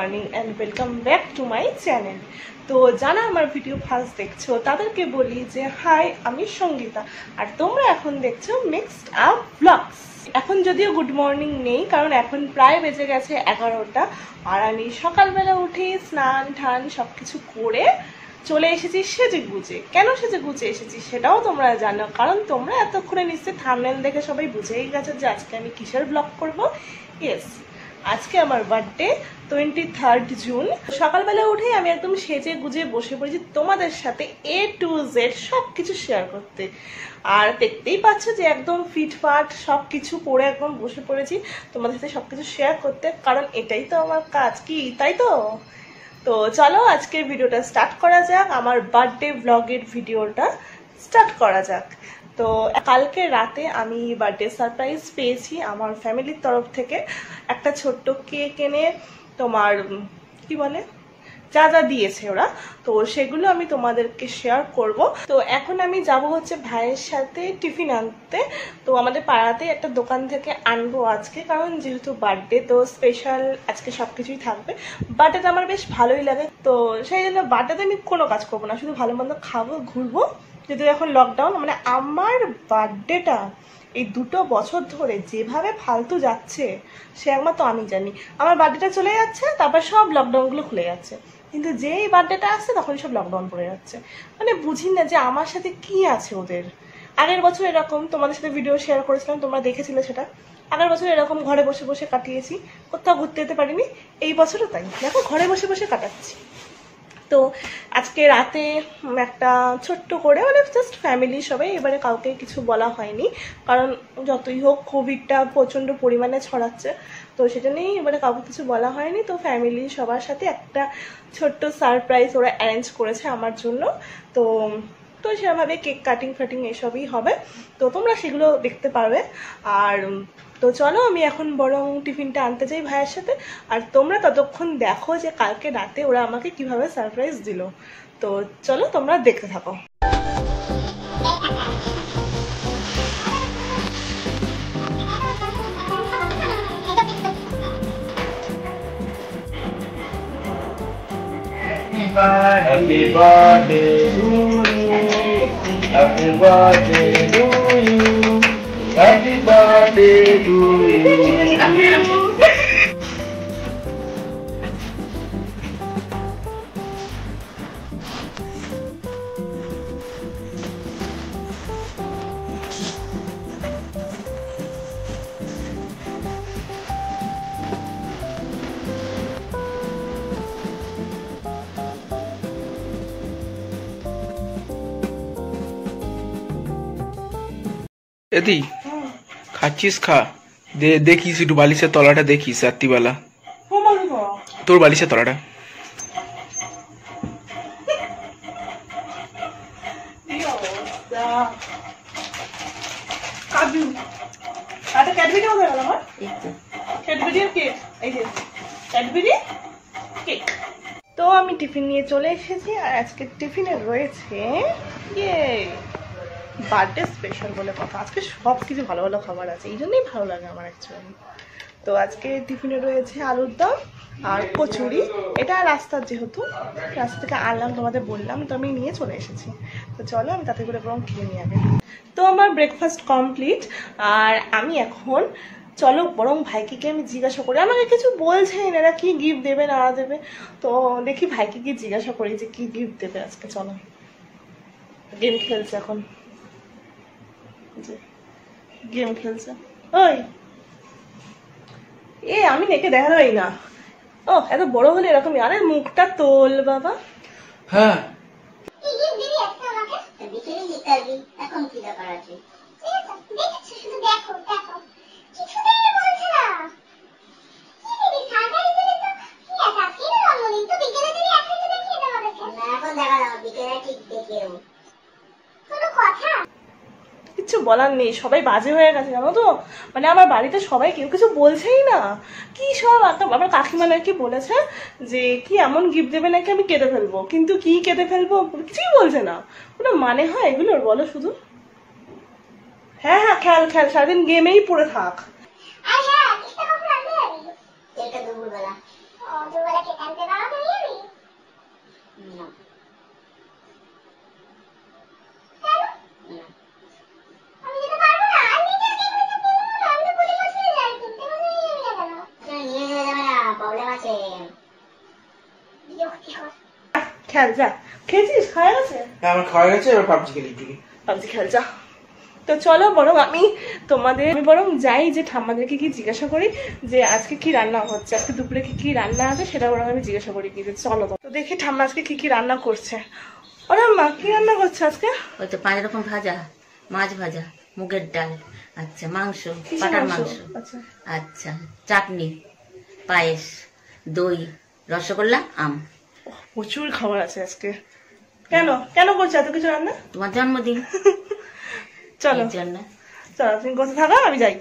Morning and welcome back to my channel. তো যারা আমার ভিডিও ফার্স্ট দেখছো তাদেরকে বলি যে হাই, আমি সঙ্গীতা, আর তোমরা এখন দেখছো মিক্সড আপ ব্লগস। এখন যদিও গুড মর্নিং নেই, কারণ এখন প্রায় বেজে গেছে 11টা, আর আমি সকালবেলা উঠে স্নান ঠান সব কিছু করে চলে এসেছি সেজে গুজে। কেন সেজে গুজে এসেছি সেটাও তোমরা জানো, কারণ তোমরা এতক্ষণে নিশ্চয়ই থাম্বনেল দেখে সবাই বুঝেই গেছো যে আজকে আমি কিসের ব্লগ করবো। ইয়েস, আজকে আমার বার্থডে 23 জুন। সকালবেলা উঠেই আমি একদম সেজে গুজে বসে পড়েছি তোমাদের সাথে A to Z সব কিছু শেয়ার করতে। আর দেখতেই পাচ্ছ যে একদম ফিটফাট সব কিছু পরে একদম বসে পড়েছি তোমাদের সাথে সব কিছু শেয়ার করতে, কারণ এটাই তো আমার কাজ, কি তাই তো? তো চলো আজকের ভিডিওটা স্টার্ট করা যাক, আমার বার্থডে ব্লগের ভিডিওটা স্টার্ট করা যাক। তো কালকে রাতে আমি বার্থডে সারপ্রাইজ পেয়েছি আমার ফ্যামিলির তরফ থেকে। একটা ছোট্ট কেক এনে তোমার কি বলে যা যা দিয়েছে ওরা, তো সেগুলো আমি তোমাদেরকে শেয়ার করব। তো এখন আমি যাব হচ্ছে ভাইয়ের সাথে টিফিন আনতে। তো আমাদের পাড়াতে একটা দোকান থেকে আনবো আজকে, কারণ যেহেতু বার্থডে তো স্পেশাল আজকে সব কিছুই থাকবে। বার্থডেটা আমার বেশ ভালোই লাগে, তো সেই জন্য বার্থডেতে আমি কোনো কাজ করবো না, শুধু ভালো মন্দ খাবো, ঘুরবো। যেহেতু এখন লকডাউন, মানে আমার বার্থডেটা এই 2 বছর ধরে যেভাবে ফালতু যাচ্ছে সে একমাত্র আমি জানি। আমার বার্থডেটা চলে যাচ্ছে, তারপর সব লকডাউনগুলো খুলে যাচ্ছে, কিন্তু যেই বার্থডেটা আসছে তখন সব লকডাউন পড়ে যাচ্ছে। মানে বুঝি না যে আমার সাথে কি আছে ওদের। আগের বছর এরকম তোমাদের সাথে ভিডিও শেয়ার করেছিলাম, তোমরা দেখেছিলে সেটা। আগের বছর এরকম ঘরে বসে বসে কাটিয়েছি, কোথাও ঘুরতে যেতে পারিনি। এই বছরও তাই, দেখো ঘরে বসে বসে কাটাচ্ছি। তো আজকে রাতে একটা ছোট্ট করে, মানে জাস্ট ফ্যামিলি সবাই, এবারে কাউকে কিছু বলা হয়নি, কারণ যতই হোক কোভিডটা প্রচণ্ড পরিমাণে ছড়াচ্ছে, তো সেটা নিয়েই এবারে কাউকে কিছু বলা হয়নি। তো ফ্যামিলি সবার সাথে একটা ছোট্ট সারপ্রাইজ ওরা অ্যারেঞ্জ করেছে আমার জন্য। তো তো সেভাবে কেক কাটিং ফাটিং এসবই হবে, তো তোমরা সেগুলো দেখতে পারবে। আর তো চলো আমি এখন বরং টিফিনটা আনতে যাই ভাইয়ের সাথে, আর তোমরা ততক্ষণ দেখো যে কালকে রাতে ওরা আমাকে কিভাবে সারপ্রাইজ দিল। তো চলো তোমরা দেখতে থাকো। Happy birthday to you. Happy birthday to you. Happy birthday to you. এদি খাচ্ছিস, খা, দেখিস একটু বালিশের তলাটা দেখিস রাত্রিবেলা, তোর বালিশের তলাটা। তো আমি টিফিন নিয়ে চলে এসেছি, আর আজকে টিফিনে রয়েছে বার্থডে স্পেশাল বলে কথা, আজকে সব কিছু ভালো ভালো খাবার আছে, এই জন্যই ভালো লাগে আমার অ্যাকচুয়ালি। তো আজকে টিফিনে রয়েছে আলুর দম আর কচুরি। এটা রাস্তার, যেহেতু রাস্তা থেকে আনলাম তোমাদের বললাম, তো আমি নিয়ে চলে এসেছি। তো চলো আমি তাতে করে বরং খেয়ে নিয়ে আগে। তো আমার ব্রেকফাস্ট কমপ্লিট, আর আমি এখন চলো বরং ভাইকে গিয়ে আমি জিজ্ঞাসা করি, আমাকে কিছু বলছেন এরা কি গিফট দেবে না দেবে। তো দেখি ভাইকে গিয়ে জিজ্ঞাসা করি যে কি গিফট দেবে আজকে। চলো, গেম খেলছে এখন, গেম খেলছে। ওই এ আমি নেকে দেখা যাই না। ও এত বড় হলে এরকমই, আরে মুখটা তোল বাবা। হ্যাঁ কিছু বলার নেই, সবাই বাজে হয়ে গেছে জানো তো। মানে আমার বাড়িতে সবাই কেউ কিছু বলছেই না, কি সব আমার কাকিমা নাকি বলেছে যে কি এমন গিফট দেবে নাকি আমি কেঁদে ফেলবো, কিন্তু কি কেঁদে ফেলবো কিছুই বলছে না। কোনো মানে হয় এগুলোর বলো শুধু? হ্যাঁ হ্যাঁ খেল খেল, সারাদিন গেমেই পড়ে থাক। খেল যা। খেয়েছিস? খাওয়া গেছে? আমার খাওয়া গেছে, এবার পাবজি খেলি একটু। পাবজি খেল যা। তো চলো বরং আমি বরং যাই যে ঠাম্মাদেরকে কি জিজ্ঞাসা করি যে আজকে কি রান্না হচ্ছে, আজকে দুপুরে কি রান্না আছে সেটা বরং আমি জিজ্ঞাসা করি কি যে চলো তো দেখি ঠাম্মা আজকে কি রান্না করছে। ওরা মা কি রান্না করছে আজকে? ওই তো 5 রকম ভাজা, মাছ ভাজা, মুগের ডাল, আচ্ছা মাংস, পাটার মাংস, আচ্ছা চাটনি, পায়েস, দই, রসগোল্লা, আম। প্রচুর খাবার আছে আজকে। কেন কেন করছে এত কিছু রান্না? তোমার জন্মদিন। চলো চলো তুমি কোথায় থাকো, আমি যাই।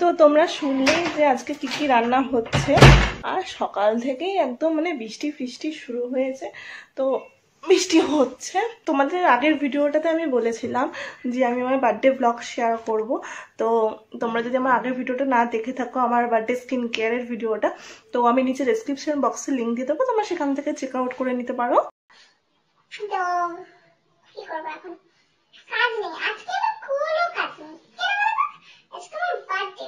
তো তোমরা শুনলেই যে আজকে কি রান্না হচ্ছে। আর সকাল থেকেই একদম মানে বৃষ্টি ফিষ্টি শুরু হয়েছে। তো বৃষ্টি হচ্ছে। তোমাদের আগের ভিডিওটাতে আমি বলেছিলাম যে আমি আমার বার্থডে ব্লগ শেয়ার করব। তো তোমরা যদি আমার আগের ভিডিওটা না দেখে থাকো, আমার বার্থডে স্কিন কেয়ারের ভিডিওটা, তো আমি নিচে ডেসক্রিপশন বক্সে লিঙ্ক দিয়ে দেবো, তোমরা সেখান থেকে চেক আউট করে নিতে পারো। তো কি করবো এখন? কাজ নেই আজকে, আমার কোনো কাজ নেই। আজকে আমার বার্থডে।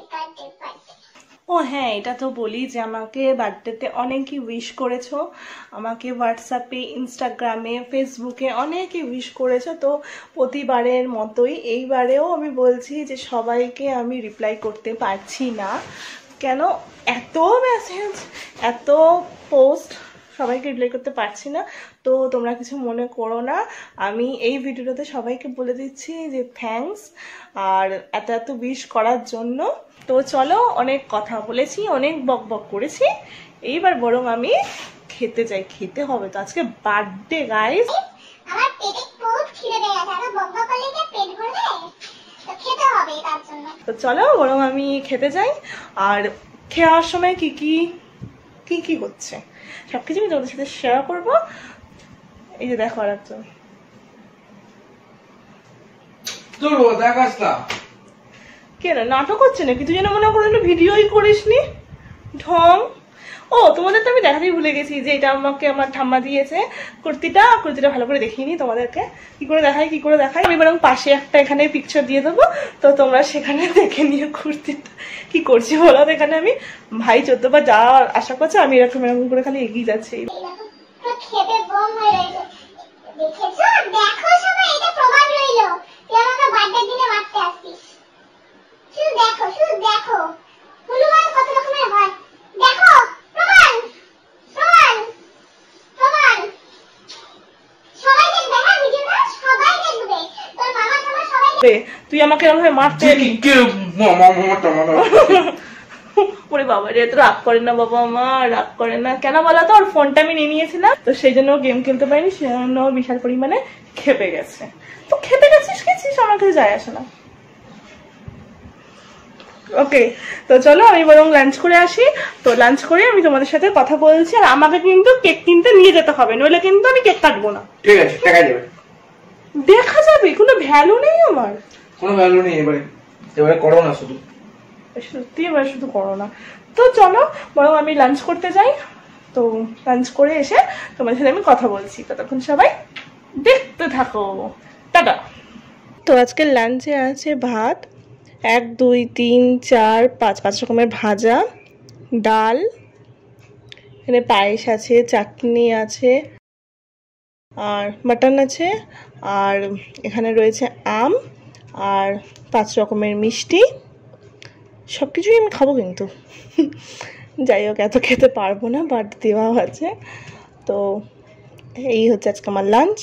ও হ্যাঁ, এটা তো বলি যে আমাকে বার্থডেতে অনেকেই উইশ করেছো, আমাকে হোয়াটসঅ্যাপে, ইনস্টাগ্রামে, ফেসবুকে অনেকেই উইশ করেছো। তো প্রতিবারের মতোই এইবারেও আমি বলছি যে সবাইকে আমি রিপ্লাই করতে পারছি না। কেন এত মেসেজ, এত পোস্ট, সবাইকে রিপ্লাই করতে পারছি না। তো তোমরা কিছু মনে করো না, আমি এই ভিডিওটাতে সবাইকে বলে দিচ্ছি যে থ্যাঙ্কস আর এত উইশ করার জন্য। তো চলো, অনেক কথা বলেছি, অনেক বক বক করেছি, এইবার বরং আমি খেতে যাই। খেতে হবে তো, আজকে বার্থডে গাইস। আমার পেটে খুব খিদে পেয়ে গেছে, আর বক বক করলে কি পেট ভরবে? তো খেতে হবে তার জন্য। তো চলো বরং আমি খেতে যাই। আর খাওয়ার সময় কি হচ্ছে সবকিছু আমি তোমাদের সাথে শেয়ার করবো। এই যে দেখো আর একজন কেন নাটক হচ্ছে নাকি? তুই যেন মনে করো ভিডিওই করিসনি ঢং। ও তোমাদের তো আমি দেখাতেই ভুলে গেছি যে এটা আমাকে আমার ঠাম্মা দিয়েছে কুর্তিটা ভালো করে দেখিনি তোমাদেরকে। কি করে দেখাই আমি বরং পাশে একটা এখানে পিকচার দিয়ে দেবো, তো তোমরা সেখানে দেখে নিও কুর্তিটা কি করছি। বলো এখানে আমি ভাই 14 বার যাওয়ার আশা করছে, আমি এরকম করে খালি এগিয়ে যাচ্ছি। খেতে বম হয়ে রয়েছে, দেখেছো? দেখো সবাই, এটা প্রমাণ রইলো তুই আমাকে বার্থডে দিনে মারতে আসছিস। শুধু দেখো হনুমান কত রকমের হয়। দেখো প্রমাণ। সবাই দেখবে, হ্যাঁ ভিডিওটা সবাই দেখবে, তোর মামা ঠাম্মা সবাই দেখবে। তুই আমাকে এরকম ভাবে মারতে ওরে বাবা রে, তো রাগ করে না বাবা, আমার রাগ করে না কেন বলো তো? ওর ফোনটা আমি নিয়ে নিয়েছিলাম, তো সেই জন্য গেম খেলতে পারিনি, সেই জন্য বিশাল পরিমাণে খেপে গেছে। তো খেপে গেছিস আমার কাছে যায় আসে না। ওকে, তো চলো আমি বরং লাঞ্চ করে আসি। তো লাঞ্চ করে আমি তোমাদের সাথে কথা বলছি। আর আমাকে কিন্তু কেক কিনতে নিয়ে যেতে হবে, নইলে কিন্তু আমি কেক কাটবো না। ঠিক আছে, দেখা যাবে, কোনো ভ্যালু নেই আমার, কোনো ভ্যালু নেই। এবারে করো না, সত্যি এবার শুধু করো না। তো চলো বরং আমি লাঞ্চ করতে যাই। তো লাঞ্চ করে এসে তোমাদের সাথে আমি কথা বলছি, ততক্ষণ সবাই দেখতে থাকো। টাটা। তো আজকে লাঞ্চে আছে ভাত, 1 2 3 4 5 রকমের ভাজা, ডাল, এখানে পায়েস আছে, চাটনি আছে, আর মাটন আছে, আর এখানে রয়েছে আম, আর 5 রকমের মিষ্টি। সব কিছুই আমি খাবো, কিন্তু যাই হোক এত খেতে পারবো না, বাট দেওয়া আছে। তো এই হচ্ছে আজকে আমার লাঞ্চ।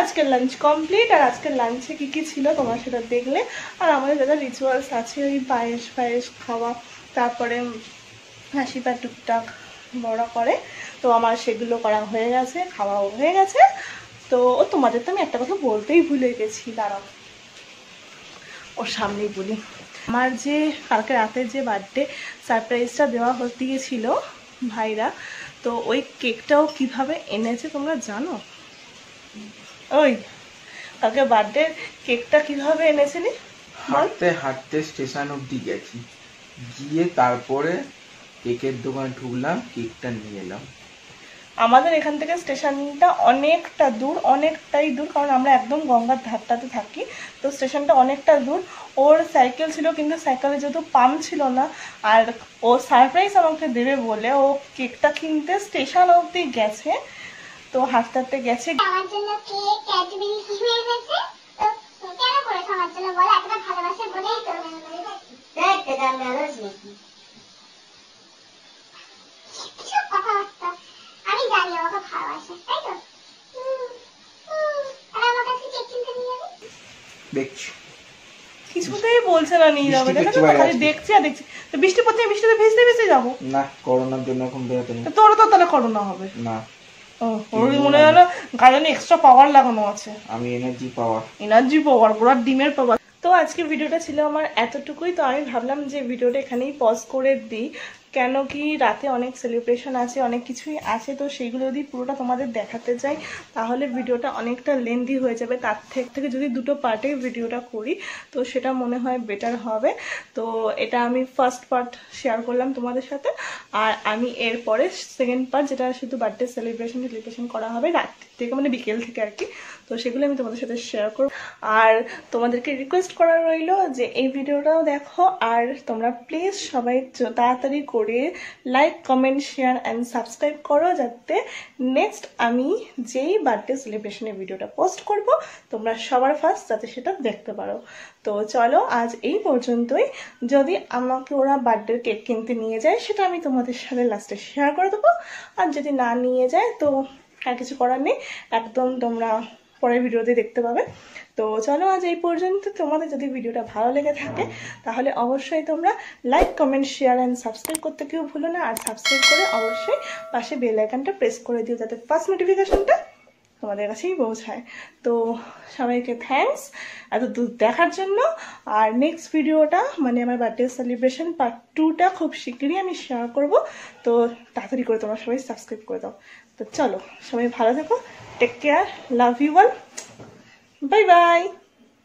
আজকের লাঞ্চ কমপ্লিট। আর আজকের লাঞ্চে কি কি ছিল তোমরা সেটা দেখলে। আর আমাদের যারা রিচুয়ালস আছে ওই পায়েস খাওয়া, তারপরে হাসি পা টুকটাক বড় করে, তো আমার সেগুলো করা হয়ে গেছে, খাওয়াও হয়ে গেছে। তো তোমাদের তো আমি একটা কথা বলতেই ভুলে গেছি, দাঁড়াও ওর সামনেই বলি। আমার যে কালকে রাতে যে বার্থডে সারপ্রাইজটা দেওয়া দিয়েছিল ভাইরা, তো ওই কেকটাও কিভাবে এনেছে তোমরা জানো? ওই কালকে বার্থডে কেকটা কিভাবে এনেছিলি? হাঁটতে হাঁটতে স্টেশন অব্দি গেছি, গিয়ে তারপরে কেকের দোকানে ঢুকলাম, কেকটা নিয়ে এলাম। আমাদের এখান থেকে স্টেশনটা অনেকটা দূর, অনেকটাই দূর, কারণ আমরা একদম গঙ্গার ধারটাতে থাকি, তো স্টেশনটা অনেকটা দূর। ওর সাইকেল ছিল, কিন্তু সাইকেলে যেহেতু পাম্প ছিল না, আর ও সারপ্রাইজ আমাকে দেবে বলে ও কেকটা কিনতে স্টেশন অবধি গেছে। তো হাঁটতে হাঁটতে গেছে। আমার জন্য কেক ক্যাডবেরি কিনে এনেছে। তো কেন করেছ আমার জন্য বল? এতটা ভালোবাসে বলেই তো। দেখ এটা ম্যানেজ নাকি কিছু কথাবার্তা। আমি জানি আমাকে ভালোবাসে, তাই তো? আর আমার কাছে কেক কিনতে নিয়ে যাবে? দেখছি কিছুতেই বলছে না নিয়ে যাবে, বৃষ্টি দেখো পড়ছে খালি বাইরে দেখছি আর দেখছি। তো বৃষ্টি পড়ছে, বৃষ্টিতে ভিজতে ভিজতে যাবো না, করোনার জন্য এখন বেরোতে নেই। তোর তো তাহলে করোনা হবে। না, ওর মনে হয় না গায়ে এক্সট্রা পাওয়ার লাগানো আছে, আমি এনার্জি পাওয়ার গোড়ার ডিমের পাওয়ার। তো আজকে ভিডিওটা ছিল আমার এতটুকুই। তো আমি ভাবলাম যে ভিডিওটা এখানেই পজ করে দিই, কেন কি রাতে অনেক সেলিব্রেশন আছে, অনেক কিছুই আছে, তো সেইগুলো যদি পুরোটা তোমাদের দেখাতে যাই তাহলে ভিডিওটা অনেকটা লেন্দি হয়ে যাবে। তার থেকে যদি দুটো পার্টে ভিডিওটা করি তো সেটা মনে হয় বেটার হবে। তো এটা আমি ফার্স্ট পার্ট শেয়ার করলাম তোমাদের সাথে, আর আমি এরপরে সেকেন্ড পার্ট, যেটা শুধু বার্থডে সেলিব্রেশন করা হবে রাত্রি থেকে, মানে বিকেল থেকে আর কি, তো সেগুলো আমি তোমাদের সাথে শেয়ার করব। আর তোমাদেরকে রিকোয়েস্ট করা রইল যে এই ভিডিওটাও দেখো, আর তোমরা প্লিজ সবাই তাড়াতাড়ি করে like, comment, share and subscribe করো, যাতে নেক্সট আমি যেই বার্থডে সেলিব্রেশনের ভিডিওটা পোস্ট করব তোমরা সবার ফার্স্ট যাতে সেটা দেখতে পারো। তো চলো আজ এই পর্যন্তই। যদি আমাকে ওরা বার্থডে কেক কিনতে নিয়ে যায় সেটা আমি তোমাদের সাথে লাস্টে শেয়ার করে দেবো, আর যদি না নিয়ে যায় তো আর কিছু করার নেই, একদম তোমরা পরের ভিডিওতে দেখতে পাবে। তো চলো আজ এই পর্যন্ত। তোমাদের যদি ভিডিওটা ভালো লেগে থাকে তাহলে অবশ্যই তোমরা like, comment, share and subscribe করতে কেউ ভুলো না, আর সাবস্ক্রাইব করে অবশ্যই পাশে বেল আইকনটা প্রেস করে দিও, যাতে ফার্স্ট নোটিফিকেশনটা তোমাদের কাছেই পৌঁছায়। তো সবাইকে থ্যাঙ্কস এত দূর দেখার জন্য। আর নেক্সট ভিডিওটা মানে আমার বার্থডে সেলিব্রেশন পার্ট 2টা খুব শিগগিরই আমি শেয়ার করব, তো তাড়াতাড়ি করে তোমরা সবাই সাবস্ক্রাইব করে দাও। তো চলো সবাই ভালো থেকো, take care, love you all, bye by.